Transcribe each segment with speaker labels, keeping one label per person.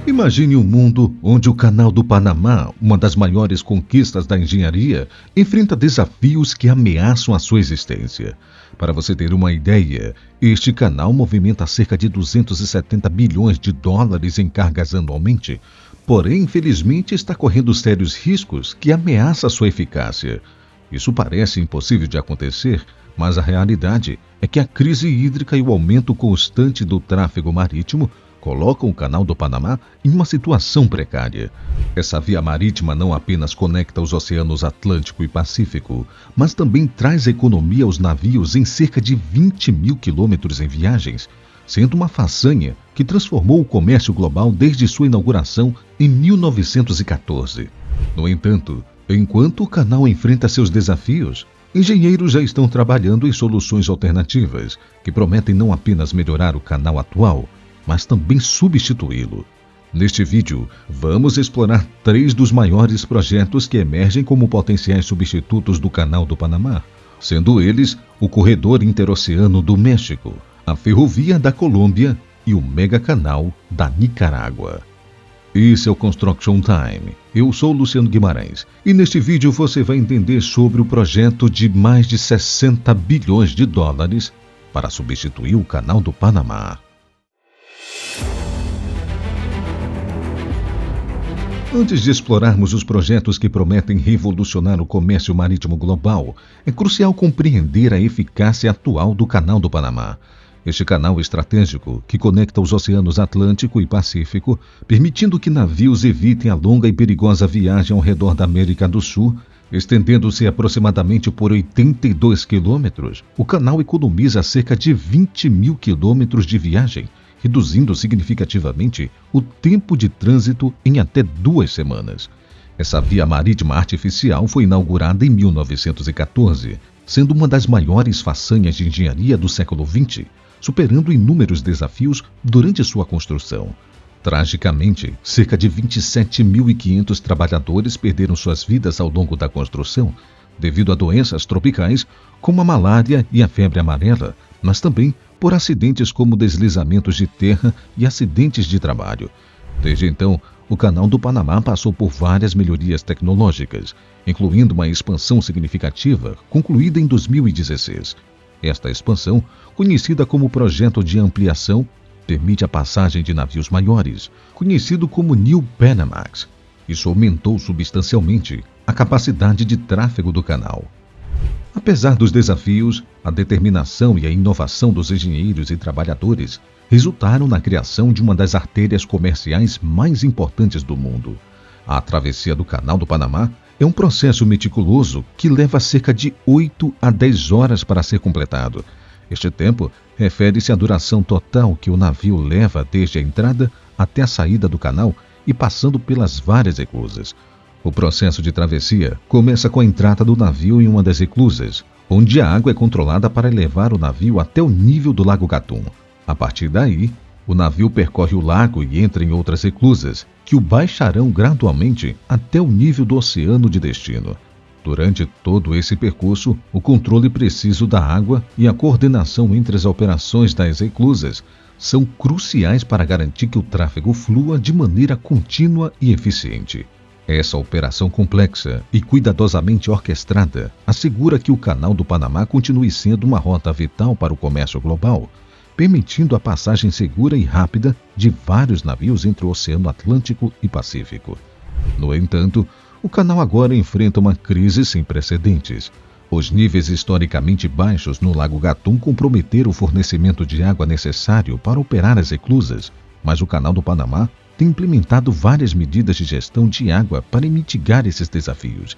Speaker 1: Imagine um mundo onde o Canal do Panamá, uma das maiores conquistas da engenharia, enfrenta desafios que ameaçam a sua existência. Para você ter uma ideia, este canal movimenta cerca de 270 bilhões de dólares em cargas anualmente, porém, infelizmente, está correndo sérios riscos que ameaçam a sua eficácia. Isso parece impossível de acontecer, mas a realidade é que a crise hídrica e o aumento constante do tráfego marítimo colocam o Canal do Panamá em uma situação precária. Essa via marítima não apenas conecta os oceanos Atlântico e Pacífico, mas também traz economia aos navios em cerca de 20 mil quilômetros em viagens, sendo uma façanha que transformou o comércio global desde sua inauguração em 1914. No entanto, enquanto o canal enfrenta seus desafios, engenheiros já estão trabalhando em soluções alternativas que prometem não apenas melhorar o canal atual, mas também substituí-lo. Neste vídeo, vamos explorar 3 dos maiores projetos que emergem como potenciais substitutos do Canal do Panamá, sendo eles o Corredor Interoceano do México, a Ferrovia da Colômbia e o Mega Canal da Nicarágua. Esse é o Construction Time. Eu sou Luciano Guimarães e neste vídeo você vai entender sobre o projeto de mais de 60 bilhões de dólares para substituir o Canal do Panamá. Antes de explorarmos os projetos que prometem revolucionar o comércio marítimo global, é crucial compreender a eficácia atual do Canal do Panamá. Este canal estratégico, que conecta os oceanos Atlântico e Pacífico, permitindo que navios evitem a longa e perigosa viagem ao redor da América do Sul, estendendo-se aproximadamente por 82 quilômetros, o canal economiza cerca de 20 mil quilômetros de viagem, reduzindo significativamente o tempo de trânsito em até 2 semanas. Essa via marítima artificial foi inaugurada em 1914, sendo uma das maiores façanhas de engenharia do século XX, superando inúmeros desafios durante sua construção. Tragicamente, cerca de 27.500 trabalhadores perderam suas vidas ao longo da construção, devido a doenças tropicais como a malária e a febre amarela, mas também por acidentes como deslizamentos de terra e acidentes de trabalho. Desde então, o Canal do Panamá passou por várias melhorias tecnológicas, incluindo uma expansão significativa concluída em 2016. Esta expansão, conhecida como Projeto de Ampliação, permite a passagem de navios maiores, conhecido como New Panamax. Isso aumentou substancialmente a capacidade de tráfego do canal. Apesar dos desafios, a determinação e a inovação dos engenheiros e trabalhadores resultaram na criação de uma das artérias comerciais mais importantes do mundo. A travessia do Canal do Panamá é um processo meticuloso que leva cerca de 8 a 10 horas para ser completado. Este tempo refere-se à duração total que o navio leva desde a entrada até a saída do canal e passando pelas várias eclusas. O processo de travessia começa com a entrada do navio em uma das eclusas, onde a água é controlada para elevar o navio até o nível do Lago Gatún. A partir daí, o navio percorre o lago e entra em outras eclusas, que o baixarão gradualmente até o nível do oceano de destino. Durante todo esse percurso, o controle preciso da água e a coordenação entre as operações das eclusas são cruciais para garantir que o tráfego flua de maneira contínua e eficiente. Essa operação complexa e cuidadosamente orquestrada assegura que o Canal do Panamá continue sendo uma rota vital para o comércio global, permitindo a passagem segura e rápida de vários navios entre o Oceano Atlântico e Pacífico. No entanto, o canal agora enfrenta uma crise sem precedentes. Os níveis historicamente baixos no Lago Gatún comprometeram o fornecimento de água necessário para operar as eclusas, mas o Canal do Panamá tem implementado várias medidas de gestão de água para mitigar esses desafios.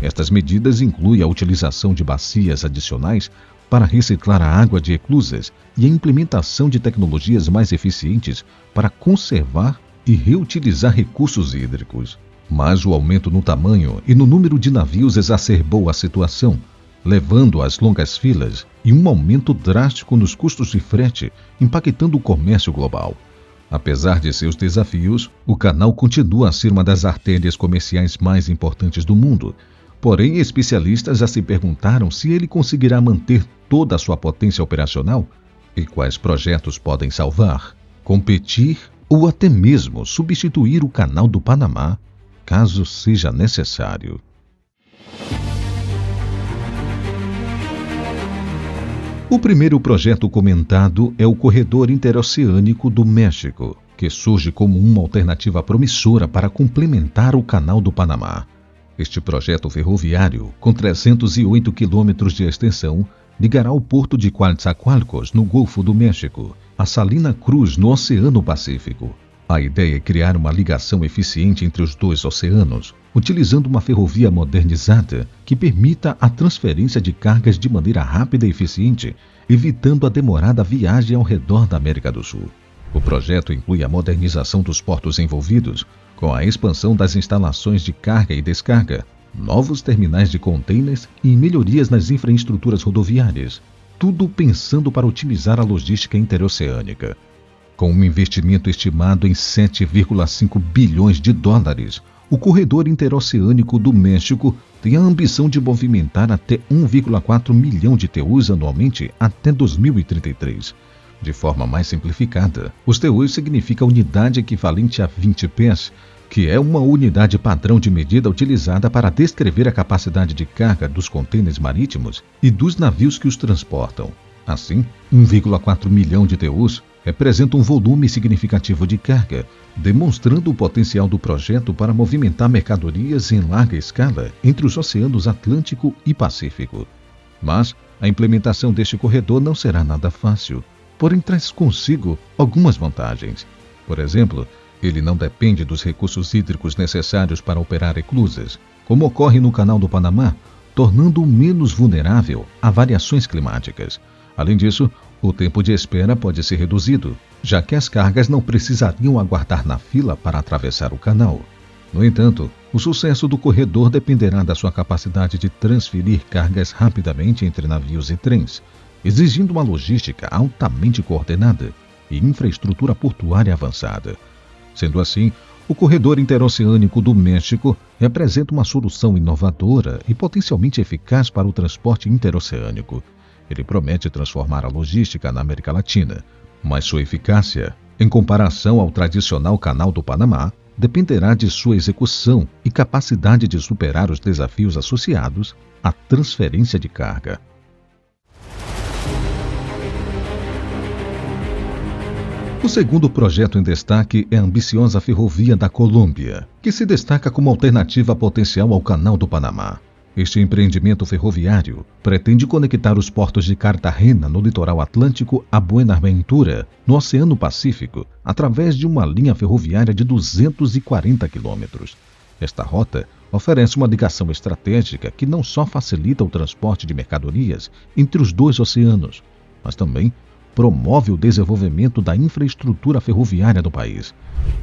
Speaker 1: Estas medidas incluem a utilização de bacias adicionais para reciclar a água de eclusas e a implementação de tecnologias mais eficientes para conservar e reutilizar recursos hídricos. Mas o aumento no tamanho e no número de navios exacerbou a situação, levando às longas filas e um aumento drástico nos custos de frete, impactando o comércio global. Apesar de seus desafios, o canal continua a ser uma das artérias comerciais mais importantes do mundo. Porém, especialistas já se perguntaram se ele conseguirá manter toda a sua potência operacional e quais projetos podem salvar, competir ou até mesmo substituir o Canal do Panamá, caso seja necessário. O primeiro projeto comentado é o Corredor Interoceânico do México, que surge como uma alternativa promissora para complementar o Canal do Panamá. Este projeto ferroviário, com 308 quilômetros de extensão, ligará o porto de Coatzacoalcos, no Golfo do México, a Salina Cruz, no Oceano Pacífico. A ideia é criar uma ligação eficiente entre os dois oceanos, utilizando uma ferrovia modernizada que permita a transferência de cargas de maneira rápida e eficiente, evitando a demorada viagem ao redor da América do Sul. O projeto inclui a modernização dos portos envolvidos, com a expansão das instalações de carga e descarga, novos terminais de contêineres e melhorias nas infraestruturas rodoviárias, tudo pensando para otimizar a logística interoceânica. Com um investimento estimado em 7,5 bilhões de dólares, o Corredor Interoceânico do México tem a ambição de movimentar até 1,4 milhão de TEUs anualmente até 2033. De forma mais simplificada, os TEUs significa unidade equivalente a 20 pés, que é uma unidade padrão de medida utilizada para descrever a capacidade de carga dos contêineres marítimos e dos navios que os transportam. Assim, 1,4 milhão de TEUs representa um volume significativo de carga, demonstrando o potencial do projeto para movimentar mercadorias em larga escala entre os oceanos Atlântico e Pacífico. Mas a implementação deste corredor não será nada fácil, porém traz consigo algumas vantagens. Por exemplo, ele não depende dos recursos hídricos necessários para operar eclusas, como ocorre no Canal do Panamá, tornando-o menos vulnerável a variações climáticas. Além disso, o tempo de espera pode ser reduzido, já que as cargas não precisariam aguardar na fila para atravessar o canal. No entanto, o sucesso do corredor dependerá da sua capacidade de transferir cargas rapidamente entre navios e trens, exigindo uma logística altamente coordenada e infraestrutura portuária avançada. Sendo assim, o Corredor Interoceânico do México representa uma solução inovadora e potencialmente eficaz para o transporte interoceânico. Ele promete transformar a logística na América Latina, mas sua eficácia, em comparação ao tradicional Canal do Panamá, dependerá de sua execução e capacidade de superar os desafios associados à transferência de carga. O segundo projeto em destaque é a ambiciosa Ferrovia da Colômbia, que se destaca como alternativa potencial ao Canal do Panamá. Este empreendimento ferroviário pretende conectar os portos de Cartagena, no litoral atlântico, a Buenaventura, no Oceano Pacífico, através de uma linha ferroviária de 240 quilômetros. Esta rota oferece uma ligação estratégica que não só facilita o transporte de mercadorias entre os dois oceanos, mas também promove o desenvolvimento da infraestrutura ferroviária do país.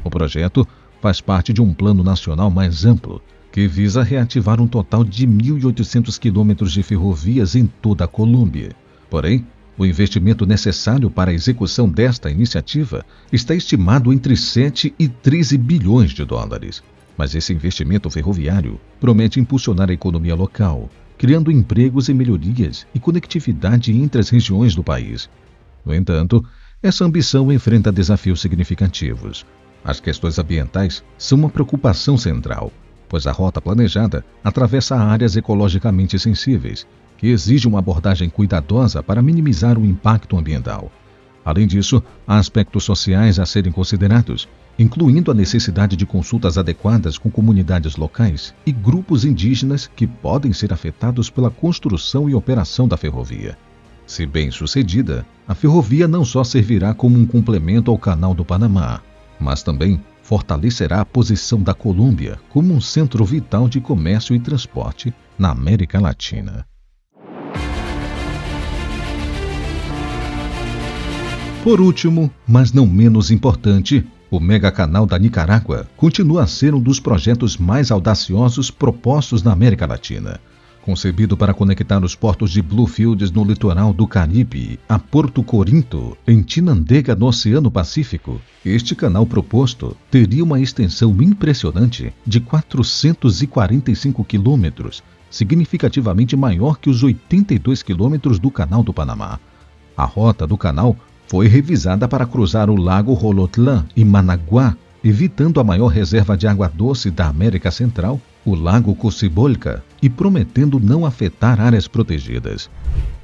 Speaker 1: O projeto faz parte de um plano nacional mais amplo, que visa reativar um total de 1.800 quilômetros de ferrovias em toda a Colômbia. Porém, o investimento necessário para a execução desta iniciativa está estimado entre 7 e 13 bilhões de dólares. Mas esse investimento ferroviário promete impulsionar a economia local, criando empregos e melhorias e conectividade entre as regiões do país. No entanto, essa ambição enfrenta desafios significativos. As questões ambientais são uma preocupação central, pois a rota planejada atravessa áreas ecologicamente sensíveis, que exigem uma abordagem cuidadosa para minimizar o impacto ambiental. Além disso, há aspectos sociais a serem considerados, incluindo a necessidade de consultas adequadas com comunidades locais e grupos indígenas que podem ser afetados pela construção e operação da ferrovia. Se bem sucedida, a ferrovia não só servirá como um complemento ao Canal do Panamá, mas também fortalecerá a posição da Colômbia como um centro vital de comércio e transporte na América Latina. Por último, mas não menos importante, o Megacanal da Nicarágua continua a ser um dos projetos mais audaciosos propostos na América Latina. Concebido para conectar os portos de Bluefields no litoral do Caribe a Porto Corinto, em Chinandega, no Oceano Pacífico, este canal proposto teria uma extensão impressionante de 445 quilômetros, significativamente maior que os 82 quilômetros do Canal do Panamá. A rota do canal foi revisada para cruzar o lago Jolotlán e Managuá, evitando a maior reserva de água doce da América Central, o Lago Cocibolca, e prometendo não afetar áreas protegidas.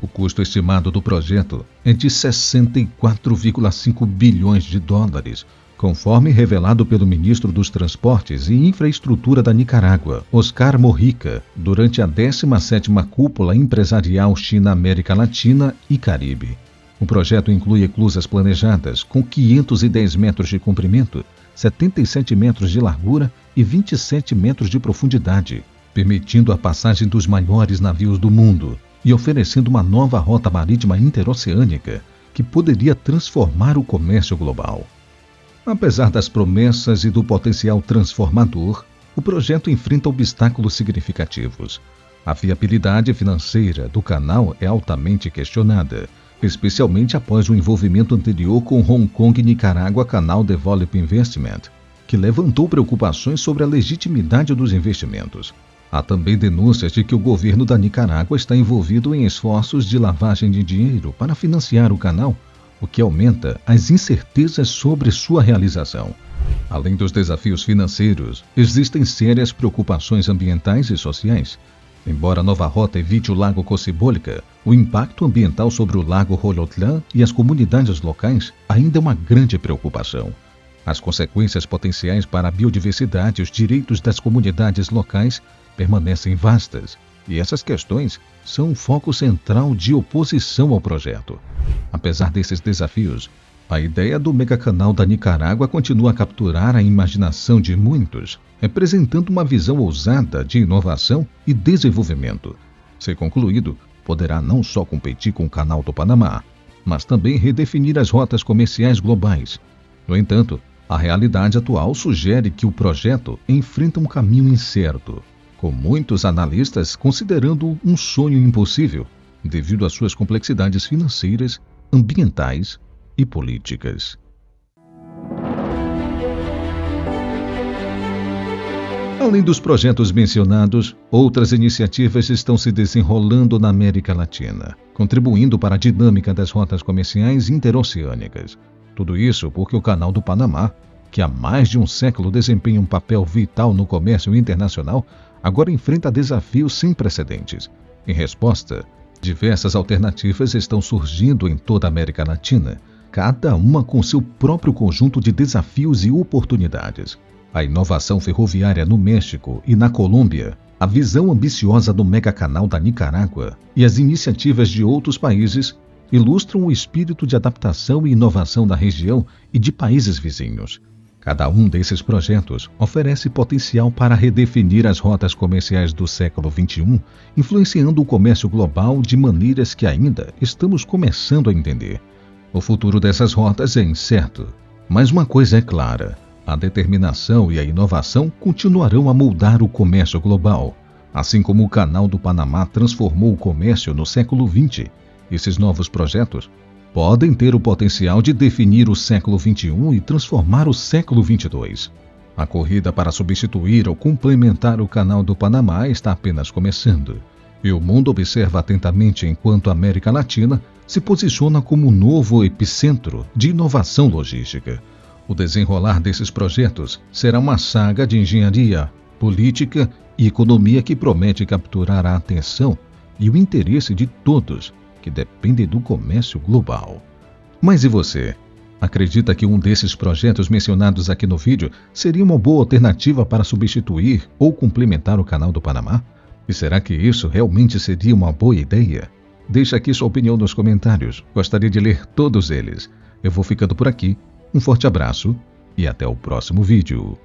Speaker 1: O custo estimado do projeto é de 64,5 bilhões de dólares, conforme revelado pelo ministro dos Transportes e Infraestrutura da Nicarágua, Oscar Mojica, durante a 17ª Cúpula Empresarial China-América Latina e Caribe. O projeto inclui eclusas planejadas com 510 metros de comprimento, 77 metros de largura e 27 metros de profundidade, permitindo a passagem dos maiores navios do mundo e oferecendo uma nova rota marítima interoceânica que poderia transformar o comércio global. Apesar das promessas e do potencial transformador, o projeto enfrenta obstáculos significativos. A viabilidade financeira do canal é altamente questionada, especialmente após o envolvimento anterior com Hong Kong e Nicarágua Canal Development Investment, que levantou preocupações sobre a legitimidade dos investimentos. Há também denúncias de que o governo da Nicarágua está envolvido em esforços de lavagem de dinheiro para financiar o canal, o que aumenta as incertezas sobre sua realização. Além dos desafios financeiros, existem sérias preocupações ambientais e sociais. Embora a nova rota evite o Lago Cocibolca, o impacto ambiental sobre o Lago Jolotlán e as comunidades locais ainda é uma grande preocupação. As consequências potenciais para a biodiversidade e os direitos das comunidades locais permanecem vastas, e essas questões são um foco central de oposição ao projeto. Apesar desses desafios, a ideia do megacanal da Nicarágua continua a capturar a imaginação de muitos, representando uma visão ousada de inovação e desenvolvimento. Se concluído, poderá não só competir com o Canal do Panamá, mas também redefinir as rotas comerciais globais. No entanto, a realidade atual sugere que o projeto enfrenta um caminho incerto, com muitos analistas considerando um sonho impossível, devido às suas complexidades financeiras, ambientais e políticas. Além dos projetos mencionados, outras iniciativas estão se desenrolando na América Latina, contribuindo para a dinâmica das rotas comerciais interoceânicas. Tudo isso porque o Canal do Panamá, que há mais de um século desempenha um papel vital no comércio internacional, agora enfrenta desafios sem precedentes. Em resposta, diversas alternativas estão surgindo em toda a América Latina, cada uma com seu próprio conjunto de desafios e oportunidades. A inovação ferroviária no México e na Colômbia, a visão ambiciosa do megacanal da Nicarágua e as iniciativas de outros países ilustram o espírito de adaptação e inovação da região e de países vizinhos. Cada um desses projetos oferece potencial para redefinir as rotas comerciais do século XXI, influenciando o comércio global de maneiras que ainda estamos começando a entender. O futuro dessas rotas é incerto, mas uma coisa é clara: a determinação e a inovação continuarão a moldar o comércio global. Assim como o Canal do Panamá transformou o comércio no século XX, esses novos projetos podem ter o potencial de definir o século XXI e transformar o século XXII. A corrida para substituir ou complementar o Canal do Panamá está apenas começando, e o mundo observa atentamente enquanto a América Latina se posiciona como um novo epicentro de inovação logística. O desenrolar desses projetos será uma saga de engenharia, política e economia que promete capturar a atenção e o interesse de todos que dependem do comércio global. Mas e você? Acredita que um desses projetos mencionados aqui no vídeo seria uma boa alternativa para substituir ou complementar o Canal do Panamá? E será que isso realmente seria uma boa ideia? Deixa aqui sua opinião nos comentários. Gostaria de ler todos eles. Eu vou ficando por aqui. Um forte abraço e até o próximo vídeo.